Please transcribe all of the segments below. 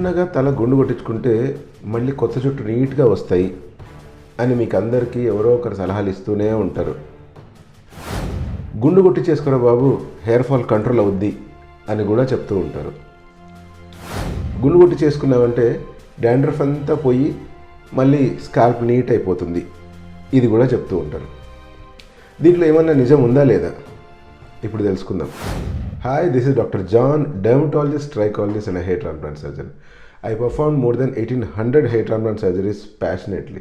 సన్నగా తల గుండు కొట్టించుకుంటే మళ్ళీ కొత్త జుట్టు నీట్గా వస్తాయి అని మీకు అందరికీ ఎవరో ఒకరు సలహాలు ఇస్తూనే ఉంటారు. గుండు కొట్టి చేసుకురా బాబు, హెయిర్ ఫాల్ కంట్రోల్ అవుద్ది అని కూడా చెప్తూ ఉంటారు. గుండు కొట్టి చేసుకున్నామంటే డాండ్రఫ్ అంతా పోయి మళ్ళీ స్కాల్ప్ నీట్ అయిపోతుంది, ఇది కూడా చెప్తూ ఉంటారు. దీంట్లో ఏమన్నా నిజం ఉందా లేదా ఇప్పుడు తెలుసుకుందాం. Hi, this is doctor John, dermatologist, trichologist and hair transplant surgeon. I performed more than 1800 hair transplant surgeries passionately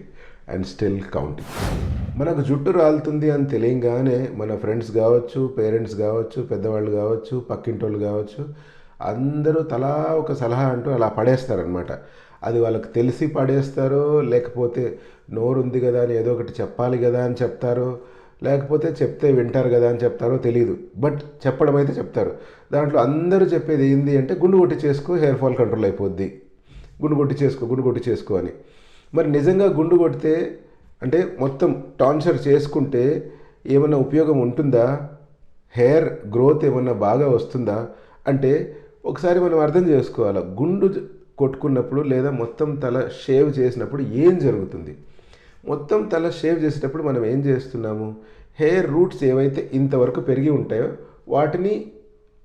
and still counting. మనకు జుట్టు రాలుతుంది అని తెలియగానే మన ఫ్రెండ్స్ కావచ్చు, పేరెంట్స్ కావచ్చు, పెద్దవాళ్ళు కావచ్చు, పక్కింటోళ్ళు కావచ్చు, అందరూ తలా ఒక సలహా అంటూ అలా పడేస్తారనమాట. అది వాళ్ళకి తెలిసి పడేస్తారో, లేకపోతే నోరు ఉంది కదా అని ఏదో ఒకటి చెప్పాలి కదా అని చెప్తారో, లేకపోతే చెప్తే వింటారు కదా అని చెప్తారో తెలియదు. బట్ చెప్పడం అయితే చెప్తారు. దాంట్లో అందరూ చెప్పేది ఏంది అంటే గుండు కొట్టి చేసుకో, హెయిర్ ఫాల్ కంట్రోల్ అయిపోద్ది, గుండు కొట్టి చేసుకో అని. మరి నిజంగా గుండు కొడితే అంటే మొత్తం టాన్సర్ చేసుకుంటే ఏమైనా ఉపయోగం ఉంటుందా? హెయిర్ గ్రోత్ ఏమన్నా బాగా వస్తుందా అంటే ఒకసారి మనం అర్థం చేసుకోవాలి. గుండు కొట్టుకున్నప్పుడు లేదా మొత్తం తల షేవ్ చేసినప్పుడు ఏం జరుగుతుంది? మొత్తం తల షేవ్ చేసేటప్పుడు మనం ఏం చేస్తున్నాము? హెయిర్ రూట్స్ ఏవైతే ఇంతవరకు పెరిగి ఉంటాయో వాటిని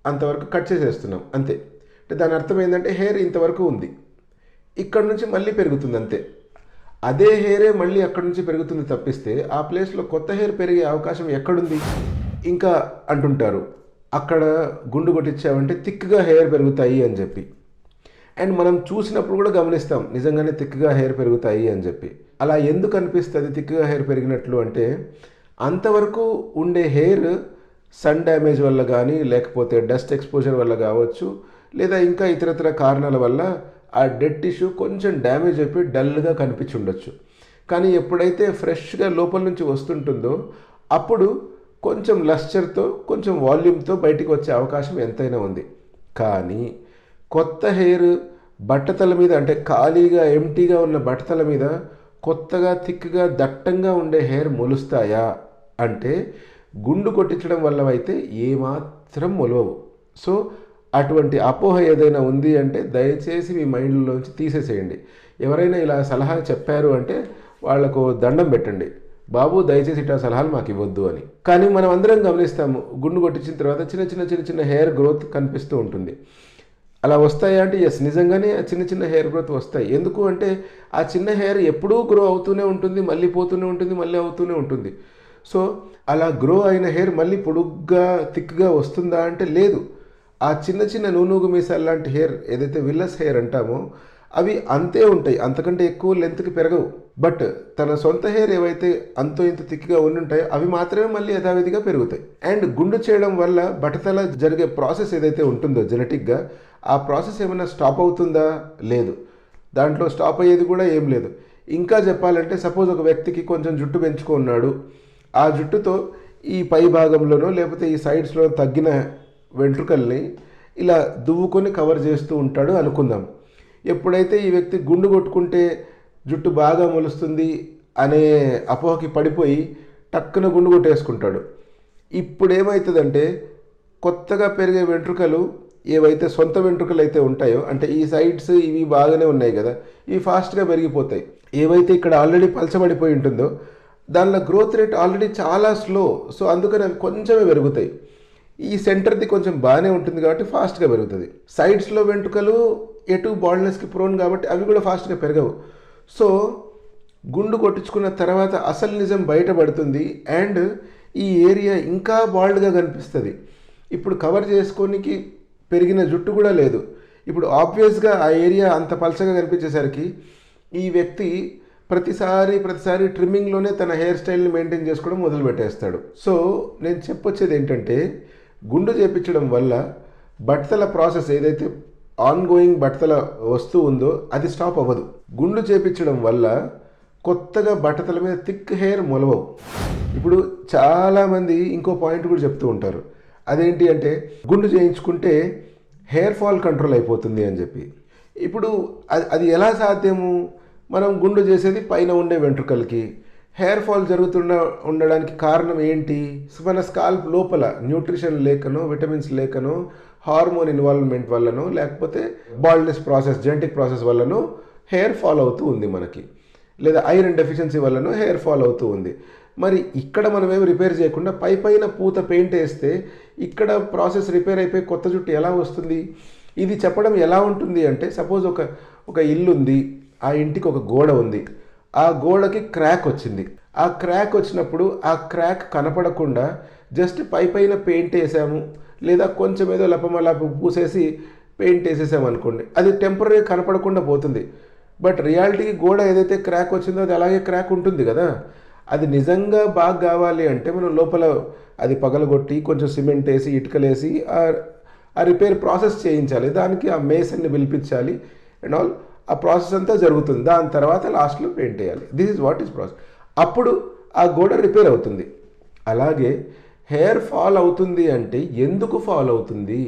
అంతవరకు కట్ చేసేస్తున్నాం అంతే. అంటే దాని అర్థం ఏంటంటే హెయిర్ ఇంతవరకు ఉంది, ఇక్కడ నుంచి మళ్ళీ పెరుగుతుంది అంతే. అదే హెయిరే మళ్ళీ అక్కడ నుంచి పెరుగుతుంది తప్పిస్తే ఆ ప్లేస్లో కొత్త హెయిర్ పెరిగే అవకాశం ఎక్కడుంది? ఇంకా అంటుంటారు అక్కడ గుండు కొట్టించామంటే థిక్గా హెయిర్ పెరుగుతాయి అని చెప్పి. అండ్ మనం చూసినప్పుడు కూడా గమనిస్తాం నిజంగానే థిక్గా హెయిర్ పెరుగుతాయి అని చెప్పి. అలా ఎందుకు అనిపిస్తుంది థిక్గా హెయిర్ పెరిగినట్లు అంటే అంతవరకు ఉండే హెయిర్ సన్ డ్యామేజ్ వల్ల కానీ, లేకపోతే డస్ట్ ఎక్స్పోజర్ వల్ల కావచ్చు, లేదా ఇంకా ఇతరతర కారణాల వల్ల ఆ డెడ్ టిష్యూ కొంచెం డ్యామేజ్ అయిపోయి డల్గా కనిపించి ఉండొచ్చు. కానీ ఎప్పుడైతే ఫ్రెష్గా లోపల నుంచి వస్తుంటుందో అప్పుడు కొంచెం లస్చర్తో, కొంచెం వాల్యూమ్తో బయటికి వచ్చే అవకాశం ఎంతైనా ఉంది. కానీ కొత్త హెయిర్ బట్టతల మీద, అంటే ఖాళీగా ఎంటీగా ఉన్న బట్టతల మీద కొత్తగా థిక్గా దట్టంగా ఉండే హెయిర్ మొలుస్తాయా అంటే గుండు కొట్టించడం వల్ల అయితే ఏమాత్రం మొలవవు. సో అటువంటి అపోహ ఏదైనా ఉంది అంటే దయచేసి మీ మైండ్లోంచి తీసేసేయండి. ఎవరైనా ఇలా సలహా చెప్పారు అంటే వాళ్లకు దండం పెట్టండి, బాబు దయచేసి ఇట్లా సలహాలు మాకు ఇవ్వద్దు అని. కానీ మనం అందరం గమనిస్తాము గుండు కొట్టించిన తర్వాత చిన్న చిన్న హెయిర్ గ్రోత్ కనిపిస్తూ ఉంటుంది. అలా వస్తాయా అంటే ఎస్, నిజంగానే చిన్న హెయిర్ గ్రోత్ వస్తాయి. ఎందుకు అంటే ఆ చిన్న హెయిర్ ఎప్పుడూ గ్రో అవుతూనే ఉంటుంది, మళ్ళీ పోతూనే ఉంటుంది, మళ్ళీ అవుతూనే ఉంటుంది. సో అలా గ్రో అయిన హెయిర్ మళ్ళీ పొడుగ్గా థిక్గా వస్తుందా అంటే లేదు. ఆ చిన్న నూనూగు మీసాలు లాంటి హెయిర్ ఏదైతే విల్లస్ హెయిర్ అంటామో అవి అంతే ఉంటాయి, అంతకంటే ఎక్కువ లెంత్కి పెరగవు. బట్ తన సొంత హెయిర్ ఏవైతే అంతో ఇంత థిక్గా ఉంటాయో అవి మాత్రమే మళ్ళీ యథావిధిగా పెరుగుతాయి. అండ్ గుండు చేయడం వల్ల బట్టతల జరిగే ప్రాసెస్ ఏదైతే ఉంటుందో జెనెటిక్గా, ఆ ప్రాసెస్ ఏమైనా స్టాప్ అవుతుందా? లేదు, దాంట్లో స్టాప్ అయ్యేది కూడా ఏం లేదు. ఇంకా చెప్పాలంటే సపోజ్ ఒక వ్యక్తికి కొంచెం జుట్టు పెంచుకున్నాడు, ఆ జుట్టుతో ఈ పై భాగంలోనో లేకపోతే ఈ సైడ్స్లో తగ్గిన వెంట్రుకల్ని ఇలా దువ్వుకొని కవర్ చేస్తూ ఉంటాడు అనుకుందాం. ఎప్పుడైతే ఈ వ్యక్తి గుండు కొట్టుకుంటే జుట్టు బాగా మొలుస్తుంది అనే అపోహకి పడిపోయి టక్కున గుండు కొట్టేసుకుంటాడు. ఇప్పుడు ఏమవుతుందంటే కొత్తగా పెరిగే వెంట్రుకలు ఏవైతే సొంత వెంట్రుకలు అయితే ఉంటాయో, అంటే ఈ సైడ్స్ ఇవి బాగానే ఉన్నాయి కదా, ఇవి ఫాస్ట్గా పెరిగిపోతాయి. ఏవైతే ఇక్కడ ఆల్రెడీ పలచబడిపోయి ఉంటుందో దానిలో గ్రోత్ రేట్ ఆల్రెడీ చాలా స్లో. సో అందుకని అవి కొంచెమే పెరుగుతాయి. ఈ సెంటర్ది కొంచెం బాగానే ఉంటుంది కాబట్టి ఫాస్ట్గా పెరుగుతుంది. సైడ్స్లో వెంట్రుకలు ఎటు బాల్డ్నెస్కి ప్రోన్ కాబట్టి అవి కూడా ఫాస్ట్గా పెరగవు. సో గుండు కొట్టించుకున్న తర్వాత అసలు నిజం బయటపడుతుంది అండ్ ఈ ఏరియా ఇంకా బాల్డ్గా కనిపిస్తుంది. ఇప్పుడు కవర్ చేసుకోనికి పెరిగిన జుట్టు కూడా లేదు. ఇప్పుడు ఆబ్వియస్గా ఆ ఏరియా అంత పలచగా కనిపించేసరికి ఈ వ్యక్తి ప్రతిసారి ట్రిమ్మింగ్లోనే తన హెయిర్ స్టైల్ని మెయింటైన్ చేసుకోవడం మొదలు పెట్టేస్తాడు. సో నేను చెప్పొచ్చేది ఏంటంటే గుండు చేయించడం వల్ల బట్టతల ప్రాసెస్ ఏదైతే ఆన్గోయింగ్ బట్టతల వస్తూ ఉందో అది స్టాప్ అవ్వదు. గుండు చేయించడం వల్ల కొత్తగా బట్టతల మీద థిక్ హెయిర్ మొలవవు. ఇప్పుడు చాలామంది ఇంకో పాయింట్ కూడా చెప్తూ ఉంటారు, అదేంటి అంటే గుండు చేయించుకుంటే హెయిర్ ఫాల్ కంట్రోల్ అయిపోతుంది అని చెప్పి. ఇప్పుడు అది ఎలా సాధ్యము? మనం గుండు చేసేది పైన ఉండే వెంట్రుకలకి, హెయిర్ ఫాల్ ఉండడానికి కారణం ఏంటి? మన స్కాల్ప్ లోపల న్యూట్రిషన్ లేకనో, విటమిన్స్ లేకనో, హార్మోన్ ఇన్వాల్వ్మెంట్ వల్లనో లేకపోతే బాల్డ్నెస్ ప్రాసెస్ జెనెటిక్ ప్రాసెస్ వల్లనో హెయిర్ ఫాల్ అవుతూ ఉంది మనకి, లేదా ఐరన్ డెఫిషియన్సీ వల్లనో హెయిర్ ఫాల్ అవుతూ ఉంది. మరి ఇక్కడ మనం ఏమి రిపేర్ చేయకుండా పైన పూత పెయింట్ వేస్తే ఇక్కడ ప్రాసెస్ రిపేర్ అయిపోయి కొత్త జుట్టు ఎలా వస్తుంది? ఇది చెప్పడం ఎలా ఉంటుంది అంటే, సపోజ్ ఒక ఇల్లు ఉంది, ఆ ఇంటికి ఒక గోడ ఉంది, ఆ గోడకి క్రాక్ వచ్చింది. ఆ క్రాక్ వచ్చినప్పుడు ఆ క్రాక్ కనపడకుండా జస్ట్ పైన పెయింట్ వేసాము, లేదా కొంచెం ఏదో లపమలాప పూసేసి పెయింట్ వేసేసాము అనుకోండి, అది టెంపరీ కనపడకుండా పోతుంది. బట్ రియాలిటీకి గోడ ఏదైతే క్రాక్ వచ్చిందో అది అలాగే క్రాక్ ఉంటుంది కదా. అది నిజంగా బాగా కావాలి అంటే మనం లోపల అది పగలగొట్టి కొంచెం సిమెంట్ వేసి ఇటుకలేసి ఆ రిపేర్ ప్రాసెస్ చేయించాలి. దానికి ఆ మేసన్ని పిలిపించాలి అండ్ ఆల్. ఆ ప్రాసెస్ అంతా జరుగుతుంది. దాని తర్వాత లాస్ట్లో పెయింట్ వేయాలి. This is what is process. అప్పుడు ఆ గోడ రిపేర్ అవుతుంది. అలాగే హెయిర్ ఫాల్ అవుతుంది అంటే ఎందుకు ఫాల్ అవుతుంది,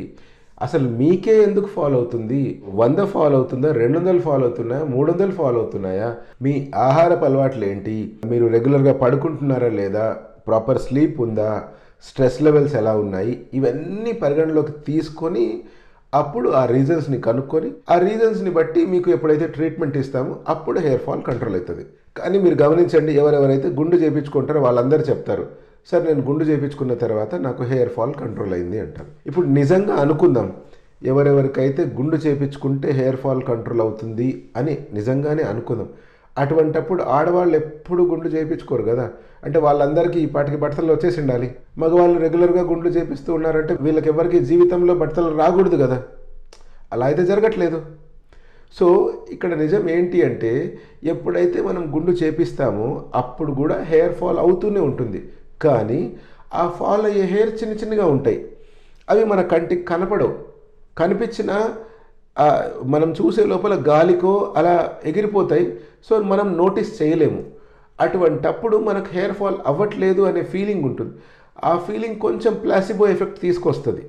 అసలు మీకే ఎందుకు ఫాల్ అవుతుంది? 100 ఫాల్ అవుతుందా, 200 ఫాల్ అవుతున్నాయా, 300 ఫాల్ అవుతున్నాయా? మీ ఆహారపు అలవాట్లు ఏంటి? మీరు రెగ్యులర్గా పడుకుంటున్నారా లేదా? ప్రాపర్ స్లీప్ ఉందా? స్ట్రెస్ లెవెల్స్ ఎలా ఉన్నాయి? ఇవన్నీ పరిగణలోకి తీసుకొని అప్పుడు ఆ రీజన్స్ని కనుక్కొని ఆ రీజన్స్ని బట్టి మీకు ఎప్పుడైతే ట్రీట్మెంట్ ఇస్తామో అప్పుడు హెయిర్ ఫాల్ కంట్రోల్ అవుతుంది. కానీ మీరు గమనించండి, ఎవరెవరైతే గుండు చేయించుకుంటారో వాళ్ళందరూ చెప్తారు, సార్ నేను గుండు చేయించుకున్న తర్వాత నాకు హెయిర్ ఫాల్ కంట్రోల్ అయింది అంటారు. ఇప్పుడు నిజంగా అనుకుందాం, ఎవరెవరికైతే గుండు చేయించుకుంటే హెయిర్ ఫాల్ కంట్రోల్ అవుతుంది అని నిజంగానే అనుకుందాం. అటువంటప్పుడు ఆడవాళ్ళు ఎప్పుడు గుండు చేయించుకోరు కదా. అంటే వాళ్ళందరికీ ఈ పాటికి బట్టలు వచ్చేసి ఉండాలి. మగవాళ్ళు రెగ్యులర్గా గుండు చేపిస్తూ ఉన్నారంటే వీళ్ళకి ఎవరికి జీవితంలో బట్టలు రాకూడదు కదా. అలా అయితే జరగట్లేదు. సో ఇక్కడ నిజం ఏంటి అంటే, ఎప్పుడైతే మనం గుండు చేపిస్తామో అప్పుడు కూడా హెయిర్ ఫాల్ అవుతూనే ఉంటుంది. కానీ ఆ ఫాల్ అయ్యే హెయిర్ చిన్న చిన్నగా ఉంటాయి. అవి మన కంటికి కనపడవు. కనిపించినా మనం చూసే లోపల గాలికో అలా ఎగిరిపోతాయి. సో మనం నోటీస్ చేయలేము. అటువంటప్పుడు మనకు హెయిర్ ఫాల్ అవ్వట్లేదు అనే ఫీలింగ్ ఉంటుంది. ఆ ఫీలింగ్ కొంచెం ప్లాసిబో ఎఫెక్ట్ తీసుకొస్తుంది.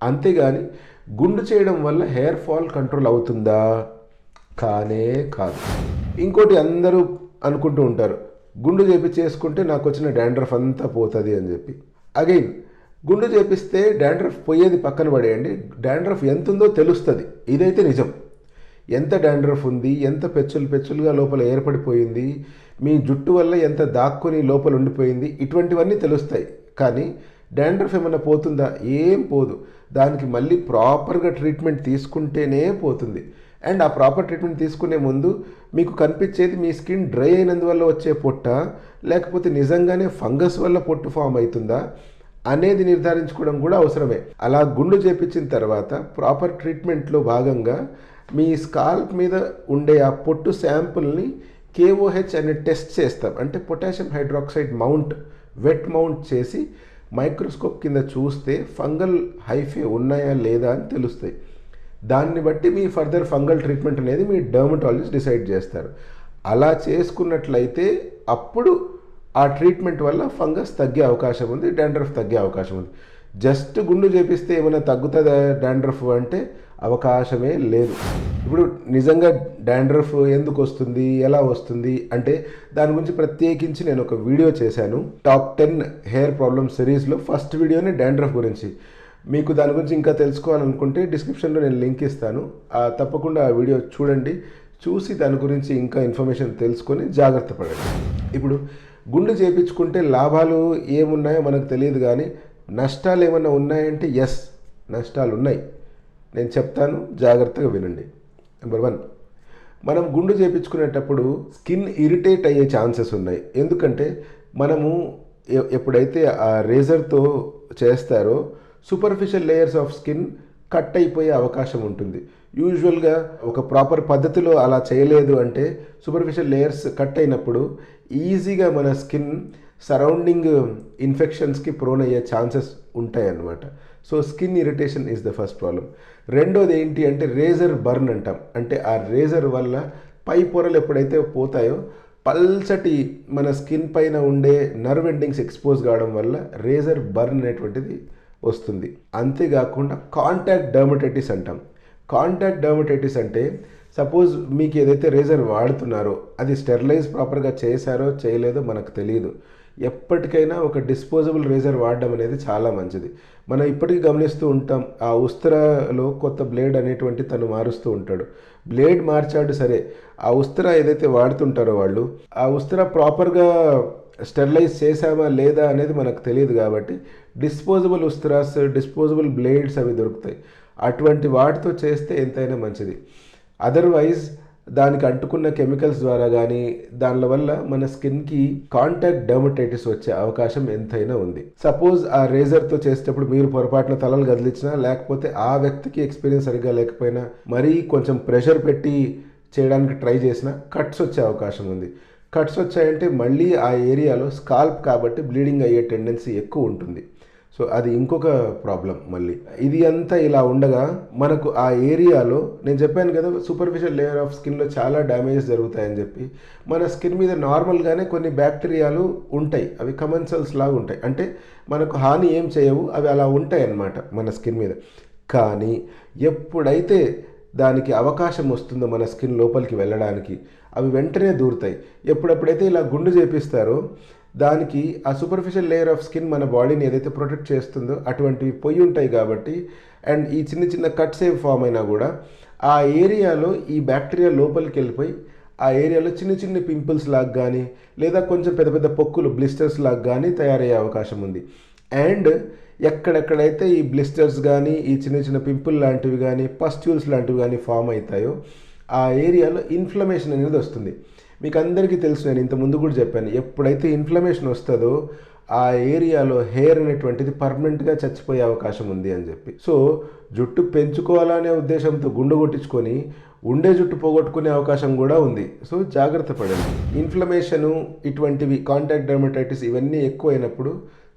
అంతేగాని గుండు చేయడం వల్ల హెయిర్ ఫాల్ కంట్రోల్ అవుతుందా? కానే కాదు. ఇంకోటి అందరూ అనుకుంటూ ఉంటారు, గుండు చేసుకుంటే నాకు వచ్చిన డాండ్రఫ్ అంతా పోతుంది అని చెప్పి. అగైన్ గుండు చేపిస్తే డాండ్రఫ్ పోయేది పక్కన పడేయండి, డాండ్రఫ్ ఎంత ఉందో తెలుస్తుంది. ఇదైతే నిజం. ఎంత డాండ్రఫ్ ఉంది, ఎంత పెచ్చులుగా లోపల ఏర్పడిపోయింది, మీ జుట్టు వల్ల ఎంత దాక్కుని లోపల ఉండిపోయింది, ఇటువంటివన్నీ తెలుస్తాయి. కానీ డాండ్రఫ్ ఏమైనా పోతుందా? ఏం పోదు. దానికి మళ్ళీ ప్రాపర్గా ట్రీట్మెంట్ తీసుకుంటేనే పోతుంది. అండ్ ఆ ప్రాపర్ ట్రీట్మెంట్ తీసుకునే ముందు మీకు కనిపించేది మీ స్కిన్ డ్రై అయినందువల్ల వచ్చే పొట్ట, లేకపోతే నిజంగానే ఫంగస్ వల్ల పొట్టు ఫామ్ అవుతుందా అనేది నిర్ధారించుకోవడం కూడా అవసరమే. అలా గుండు చేపించిన తర్వాత ప్రాపర్ ట్రీట్మెంట్లో భాగంగా మీ స్కాల్ప్ మీద ఉండే ఆ పొట్టు శాంపుల్ని KOH అనే టెస్ట్ చేస్తాం. అంటే potassium hydroxide mount, wet mount చేసి మైక్రోస్కోప్ కింద చూస్తే ఫంగల్ హైఫే ఉన్నాయా లేదా అని తెలుస్తాయి. దాన్ని బట్టి మీ ఫర్దర్ ఫంగల్ ట్రీట్మెంట్ అనేది మీ డర్మటాలజిస్ట్ డిసైడ్ చేస్తారు. అలా చేసుకున్నట్లయితే అప్పుడు ఆ ట్రీట్మెంట్ వల్ల ఫంగస్ తగ్గే అవకాశం ఉంది, డాండ్రఫ్ తగ్గే అవకాశం ఉంది. జస్ట్ గుండు చేపిస్తే ఏమైనా తగ్గుతుందా డాండ్రఫ్ అంటే అవకాశమే లేదు. ఇప్పుడు నిజంగా డాండ్రఫ్ ఎందుకు వస్తుంది, ఎలా వస్తుంది అంటే దాని గురించి ప్రత్యేకించి నేను ఒక వీడియో చేశాను. టాప్ 10 హెయిర్ ప్రాబ్లమ్ సిరీస్లో ఫస్ట్ వీడియోనే డాండ్రఫ్ గురించి. మీకు దాని గురించి ఇంకా తెలుసుకోవాలనుకుంటే డిస్క్రిప్షన్లో నేను లింక్ ఇస్తాను. తప్పకుండా ఆ వీడియో చూడండి. చూసి దాని గురించి ఇంకా ఇన్ఫర్మేషన్ తెలుసుకొని జాగ్రత్త పడండి. ఇప్పుడు గుండు చేయించుకుంటే లాభాలు ఏమున్నాయో మనకు తెలియదు, కానీ నష్టాలు ఏమన్నా ఉన్నాయంటే ఎస్, నష్టాలు ఉన్నాయి. నేను చెప్తాను, జాగ్రత్తగా వినండి. నెంబర్ 1, మనం గుండు చేయించుకునేటప్పుడు స్కిన్ ఇరిటేట్ అయ్యే ఛాన్సెస్ ఉన్నాయి. ఎందుకంటే మనము ఎప్పుడైతే ఆ రేజర్తో చేస్తారో superficial layers of skin cut అయిపోయే అవకాశం ఉంటుంది. యూజువల్గా ఒక ప్రాపర్ పద్ధతిలో అలా చేయలేదు అంటే సూపర్ఫిషియల్ లేయర్స్ కట్ అయినప్పుడు ఈజీగా మన స్కిన్ సరౌండింగ్ ఇన్ఫెక్షన్స్కి ప్రోన్ అయ్యే ఛాన్సెస్ ఉంటాయి అన్నమాట. So skin irritation is the first problem. రెండోది ఏంటి అంటే రేజర్ బర్న్ అంటాం. అంటే ఆ రేజర్ వల్ల పై పొరలు ఎప్పుడైతే పోతాయో పల్చటి మన స్కిన్ పైన ఉండే నర్వ్ ఎండింగ్స్ ఎక్స్పోజ్ కావడం వల్ల రేజర్ బర్న్ అనేటువంటిది వస్తుంది. అంతేకాకుండా కాంటాక్ట్ డర్మటైటిస్ అంటాం. కాంటాక్ట్ డర్మటైటిస్ అంటే సపోజ్ మీకు ఏదైతే రేజర్ వాడుతున్నారో అది స్టెరిలైజ్ ప్రాపర్గా చేశారో చేయలేదో మనకు తెలియదు. ఎప్పటికైనా ఒక డిస్పోజబుల్ రేజర్ వాడడం అనేది చాలా మంచిది. మనం ఇప్పటికీ గమనిస్తూ ఉంటాం, ఆ ఉస్తరాలో కొత్త బ్లేడ్ అనేటువంటి తను మారుస్తూ ఉంటాడు. బ్లేడ్ మార్చాడు సరే, ఆ ఉస్తరా ఏదైతే వాడుతుంటారో వాళ్ళు, ఆ ఉస్తరా ప్రాపర్గా స్టెరిలైజ్ చేసామా లేదా అనేది మనకు తెలియదు. కాబట్టి డిస్పోజబుల్ ఉస్తరాస్, డిస్పోజబుల్ బ్లేడ్స్ అవి దొరుకుతాయి. అటువంటి వాటితో చేస్తే ఎంతైనా మంచిది. అదర్వైజ్ దానికి అంటుకున్న కెమికల్స్ ద్వారా కానీ దానివల్ల మన స్కిన్కి కాంటాక్ట్ డర్మటైటిస్ వచ్చే అవకాశం ఎంతైనా ఉంది. సపోజ్ ఆ రేజర్తో చేసేటప్పుడు మీరు పొరపాటున తలలు కదిలించినా, లేకపోతే ఆ వ్యక్తికి ఎక్స్పీరియన్స్ సరిగ్గా లేకపోయినా, మరీ కొంచెం ప్రెషర్ పెట్టి చేయడానికి ట్రై చేసినా కట్స్ వచ్చే అవకాశం ఉంది. కట్స్ వచ్చాయంటే మళ్ళీ ఆ ఏరియాలో స్కాల్ప్ కాబట్టి బ్లీడింగ్ అయ్యే టెండెన్సీ ఎక్కువ ఉంటుంది. సో అది ఇంకొక ప్రాబ్లం. మళ్ళీ ఇది అంతా ఇలా ఉండగా మనకు ఆ ఏరియాలో నేను చెప్పాను కదా, సూపర్ఫిషియల్ లేయర్ ఆఫ్ స్కిన్లో చాలా డ్యామేజెస్ జరుగుతాయని చెప్పి. మన స్కిన్ మీద నార్మల్గానే కొన్ని బ్యాక్టీరియాలు ఉంటాయి, అవి కమెన్సల్స్ లాగా ఉంటాయి, అంటే మనకు హాని ఏం చేయవు, అవి అలా ఉంటాయి అన్నమాట మన స్కిన్ మీద. కానీ ఎప్పుడైతే దానికి అవకాశం వస్తుందో మన స్కిన్ లోపలికి వెళ్ళడానికి, అవి వెంటనే దూరుతాయి. ఎప్పుడైతే ఇలా గుండు చేపిస్తారో దానికి ఆ సూపర్ఫిషియల్ లేయర్ ఆఫ్ స్కిన్ మన బాడీని ఏదైతే ప్రొటెక్ట్ చేస్తుందో అటువంటివి పొయ్యి ఉంటాయి కాబట్టి, అండ్ ఈ చిన్న చిన్న కట్స్ ఏవి ఫామ్ అయినా కూడా ఆ ఏరియాలో ఈ బ్యాక్టీరియా లోపలికి వెళ్ళిపోయి ఆ ఏరియాలో చిన్న చిన్న పింపుల్స్ లాగా కానీ, లేదా కొంచెం పెద్ద పెద్ద పొక్కులు బ్లిస్టర్స్ లాగా కానీ తయారయ్యే అవకాశం ఉంది. అండ్ ఎక్కడెక్కడైతే ఈ బ్లిస్టర్స్ కానీ, ఈ చిన్న చిన్న పింపుల్ లాంటివి కానీ, పస్ట్యూల్స్ లాంటివి కానీ ఫామ్ అవుతాయో ఆ ఏరియాలో ఇన్ఫ్లమేషన్ అనేది వస్తుంది. మీకు అందరికీ తెలుసు, నేను ఇంత ముందు కూడా చెప్పాను, ఎప్పుడైతే ఇన్ఫ్లమేషన్ వస్తుందో ఆ ఏరియాలో హెయిర్ అనేటువంటిది పర్మనెంట్గా చచ్చిపోయే అవకాశం ఉంది అని చెప్పి. సో జుట్టు పెంచుకోవాలనే ఉద్దేశంతో గుండు కొట్టించుకొని ఉండే జుట్టు పోగొట్టుకునే అవకాశం కూడా ఉంది. సో జాగ్రత్త పడండి. ఇన్ఫ్లమేషను, ఇటువంటివి కాంటాక్ట్ డర్మటైటిస్ ఇవన్నీ ఎక్కువైనప్పుడు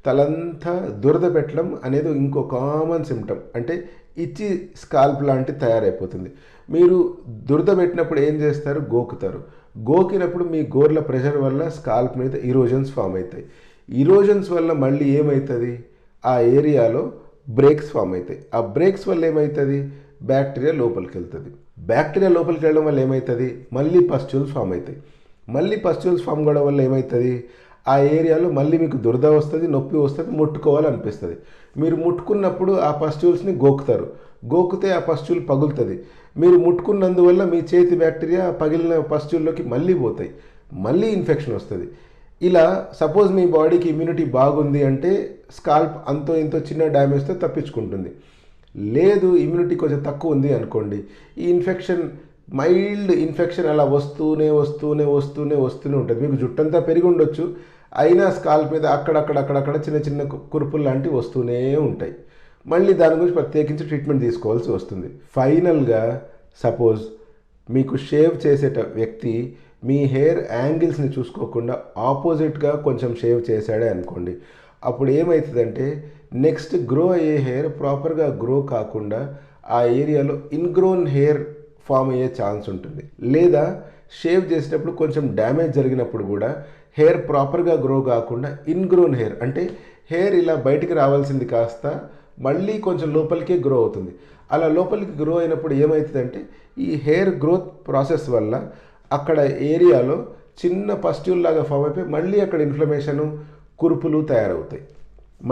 తలంతా దురద పెట్టడం అనేది ఇంకో కామన్ సిమ్టమ్. అంటే ఇచ్చి స్కాల్ప్ లాంటి తయారైపోతుంది. మీరు దురద పెట్టినప్పుడు ఏం చేస్తారు? గోకుతారు. గోకినప్పుడు మీ గోర్ల ప్రెషర్ వల్ల స్కాల్ప్ మీద ఇరోజన్స్ ఫామ్ అవుతాయి. ఇరోజన్స్ వల్ల మళ్ళీ ఏమవుతుంది? ఆ ఏరియాలో బ్రేక్స్ ఫామ్ అవుతాయి. ఆ బ్రేక్స్ వల్ల ఏమవుతుంది? బ్యాక్టీరియా లోపలికి వెళ్తుంది. బ్యాక్టీరియా లోపలికి వెళ్ళడం వల్ల ఏమవుతుంది? మళ్ళీ పస్ట్యూల్స్ ఫామ్ అవుతాయి. మళ్ళీ పస్ట్యూల్స్ ఫామ్ కావడం వల్ల ఏమవుతుంది? ఆ ఏరియాలో మళ్ళీ మీకు దురద వస్తుంది, నొప్పి వస్తుంది, ముట్టుకోవాలనిపిస్తుంది. మీరు ముట్టుకున్నప్పుడు ఆ పస్ట్యూల్స్ని గోకుతారు. గోకితే ఆ పస్ట్యూల్ పగులుతుంది. మీరు ముట్టుకున్నందువల్ల మీ చేతి బ్యాక్టీరియా పగిలిన పస్ట్యూల్లోకి మళ్ళీ పోతాయి, మళ్ళీ ఇన్ఫెక్షన్ వస్తుంది. ఇలా సపోజ్ మీ బాడీకి ఇమ్యూనిటీ బాగుంది అంటే స్కాల్ప్ అంతో ఇంతో చిన్న డ్యామేజ్తో తప్పించుకుంటుంది. లేదు, ఇమ్యూనిటీ కొంచెం తక్కువ ఉంది అనుకోండి, ఈ ఇన్ఫెక్షన్ మైల్డ్ ఇన్ఫెక్షన్ అలా వస్తూనే ఉంటుంది. మీకు జుట్టంతా పెరిగి ఉండొచ్చు, అయినా స్కాల్ప్ మీద అక్కడక్కడ చిన్న చిన్న కురుపులు లాంటివి వస్తూనే ఉంటాయి. మళ్ళీ దాని గురించి ప్రత్యేకించి ట్రీట్మెంట్ తీసుకోవాల్సి వస్తుంది. ఫైనల్గా సపోజ్ మీకు షేవ్ చేసేట వ్యక్తి మీ హెయిర్ యాంగిల్స్ని చూసుకోకుండా ఆపోజిట్గా కొంచెం షేవ్ చేశాడే అనుకోండి, అప్పుడు ఏమవుతుందంటే నెక్స్ట్ గ్రో అయ్యే హెయిర్ ప్రాపర్గా గ్రో కాకుండా ఆ ఏరియాలో ఇన్గ్రోన్ హెయిర్ ఫామ్ అయ్యే ఛాన్స్ ఉంటుంది. లేదా షేవ్ చేసేటప్పుడు కొంచెం డ్యామేజ్ జరిగినప్పుడు కూడా హెయిర్ ప్రాపర్గా గ్రో కాకుండా ఇన్గ్రోన్ హెయిర్, అంటే హెయిర్ ఇలా బయటికి రావాల్సింది కాస్త మళ్ళీ కొంచెం లోపలికే గ్రో అవుతుంది. అలా లోపలికి గ్రో అయినప్పుడు ఏమవుతుందంటే ఈ హెయిర్ గ్రోత్ ప్రాసెస్ వల్ల అక్కడ ఏరియాలో చిన్న పస్ట్యూల్ లాగా ఫామ్ అయిపోయి మళ్ళీ అక్కడ ఇన్ఫ్లమేషను, కురుపులు తయారవుతాయి.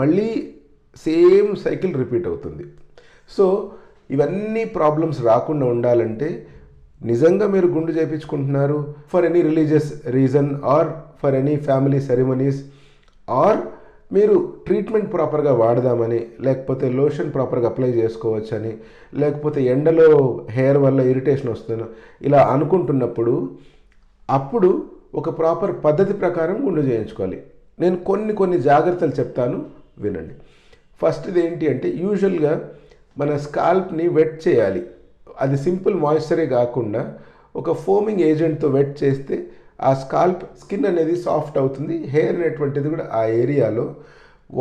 మళ్ళీ సేమ్ సైకిల్ రిపీట్ అవుతుంది. సో ఇవన్నీ ప్రాబ్లమ్స్ రాకుండా ఉండాలంటే నిజంగా మీరు గుండు చేయించుకుంటున్నారు for any religious reason or for any family ceremonies, or మీరు ట్రీట్మెంట్ ప్రాపర్గా వాడదామని, లేకపోతే లోషన్ ప్రాపర్గా అప్లై చేసుకోవచ్చని, లేకపోతే ఎండలో హెయిర్ వల్ల ఇరిటేషన్ వస్తుందో ఇలా అనుకుంటున్నప్పుడు అప్పుడు ఒక ప్రాపర్ పద్ధతి ప్రకారం గుండు చేయించుకోవాలి. నేను కొన్ని జాగ్రత్తలు చెప్తాను, వినండి. ఫస్ట్ది ఏంటి అంటే యూజువల్గా మన స్కాల్ప్ని వెట్ చేయాలి. అది సింపుల్ మాయిశ్చరే కాకుండా ఒక ఫోమింగ్ ఏజెంట్తో వెట్ చేస్తే ఆ స్కిన్ అనేది సాఫ్ట్ అవుతుంది. హెయిర్ అనేటువంటిది కూడా ఆ ఏరియాలో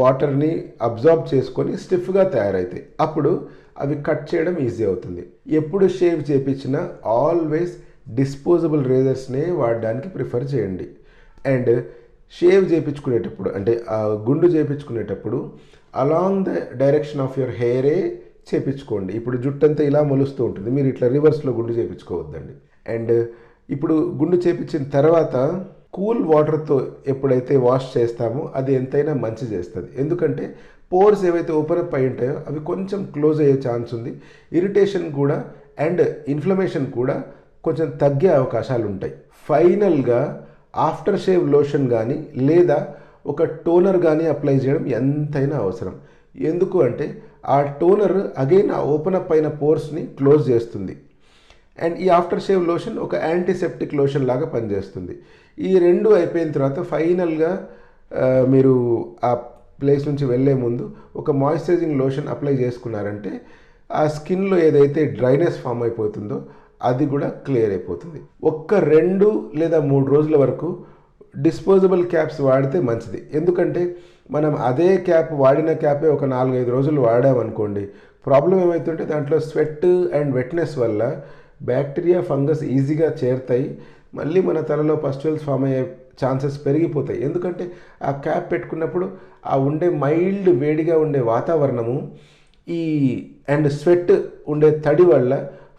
వాటర్ని అబ్జార్బ్ చేసుకొని స్టిఫ్గా తయారవుతాయి. అప్పుడు అవి కట్ చేయడం ఈజీ అవుతుంది. ఎప్పుడు షేవ్ చేయించినా ఆల్వేస్ డిస్పోజబుల్ రేజర్స్నే వాడడానికి ప్రిఫర్ చేయండి. అండ్ షేవ్ చేయించుకునేటప్పుడు అంటే గుండు చేయించుకునేటప్పుడు along the direction of your హెయిరే చేయించుకోండి. ఇప్పుడు జుట్టంతా ఇలా మొలుస్తూ ఉంటుంది, మీరు ఇట్లా రివర్స్లో గుండు చేయించుకోవద్దండి. అండ్ ఇప్పుడు గుండు చేయించిన తర్వాత కూల్ వాటర్తో ఎప్పుడైతే వాష్ చేస్తామో అది ఎంతైనా మంచి చేస్తుంది. ఎందుకంటే పోర్స్ ఏవైతే ఓపెన్ అప్ అయి ఉంటాయో అవి కొంచెం క్లోజ్ అయ్యే ఛాన్స్ ఉంది. ఇరిటేషన్ కూడా అండ్ ఇన్ఫ్లమేషన్ కూడా కొంచెం తగ్గే అవకాశాలు ఉంటాయి. ఫైనల్గా ఆఫ్టర్ షేవ్ లోషన్ కానీ లేదా ఒక టోనర్ కానీ అప్లై చేయడం ఎంతైనా అవసరం. ఎందుకు అంటే ఆ టోనర్ అగైన్ ఆ ఓపెన్ అప్ అయిన పోర్స్ని క్లోజ్ చేస్తుంది. అండ్ ఈ ఆఫ్టర్ షేవ్ లోషన్ ఒక యాంటీసెప్టిక్ లోషన్ లాగా పనిచేస్తుంది. ఈ రెండు అయిపోయిన తర్వాత ఫైనల్గా మీరు ఆ ప్లేస్ నుంచి వెళ్ళే ముందు ఒక మాయిశ్చరైజింగ్ లోషన్ అప్లై చేసుకున్నారంటే ఆ స్కిన్లో ఏదైతే డ్రైనెస్ ఫామ్ అయిపోతుందో అది కూడా క్లియర్ అయిపోతుంది. ఒక్క 2 లేదా 3 రోజుల వరకు డిస్పోజబుల్ క్యాప్స్ వాడితే మంచిది. ఎందుకంటే మనం అదే క్యాప్ వాడిన క్యాపే ఒక 4-5 రోజులు వాడామనుకోండి, ప్రాబ్లం ఏమవుతుంటే దాంట్లో స్వెట్ అండ్ వెట్నెస్ వల్ల బ్యాక్టీరియా ఫంగస్ ఈజీగా చేరుతాయి. మళ్ళీ మన తలలో పస్టుల్స్ ఫామ్ అయ్యే ఛాన్సెస్ పెరిగిపోతాయి. ఎందుకంటే ఆ క్యాప్ పెట్టుకున్నప్పుడు ఆ ఉండే మైల్డ్ వేడిగా ఉండే వాతావరణము ఈ అండ్ స్వెట్ ఉండే తడి వల్ల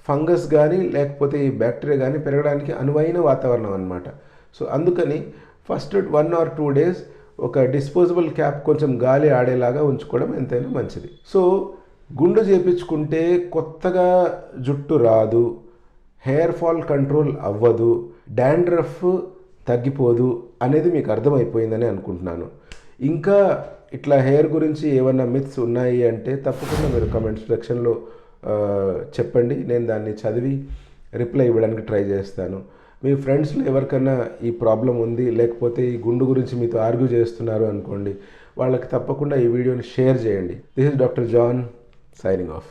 ఫంగస్ కానీ లేకపోతే ఈ బ్యాక్టీరియా కానీ పెరగడానికి అనువైన వాతావరణం అన్నమాట. సో అందుకని ఫస్ట్ 1 or 2 days ఒక డిస్పోజబుల్ క్యాప్ కొంచెం గాలి ఆడేలాగా ఉంచుకోవడం ఎంతైనా మంచిది. సో గుండు చేయించుకుంటే కొత్తగా జుట్టు రాదు, హెయిర్ ఫాల్ కంట్రోల్ అవ్వదు, డాండ్రఫ్ తగ్గిపోదు అనేది మీకు అర్థమైపోయిందని అనుకుంటున్నాను. ఇంకా ఇట్లా హెయిర్ గురించి ఏమన్నా మిత్స్ ఉన్నాయి అంటే తప్పకుండా మీరు కమెంట్ సెక్షన్లో చెప్పండి. నేను దాన్ని చదివి రిప్లై ఇవ్వడానికి ట్రై చేస్తాను. మీ ఫ్రెండ్స్లో ఎవరికైనా ఈ ప్రాబ్లం ఉంది లేకపోతే ఈ గుండు గురించి మీతో ఆర్గ్యూ చేస్తున్నారు అనుకోండి, వాళ్ళకి తప్పకుండా ఈ వీడియోని షేర్ చేయండి. This is doctor John signing of.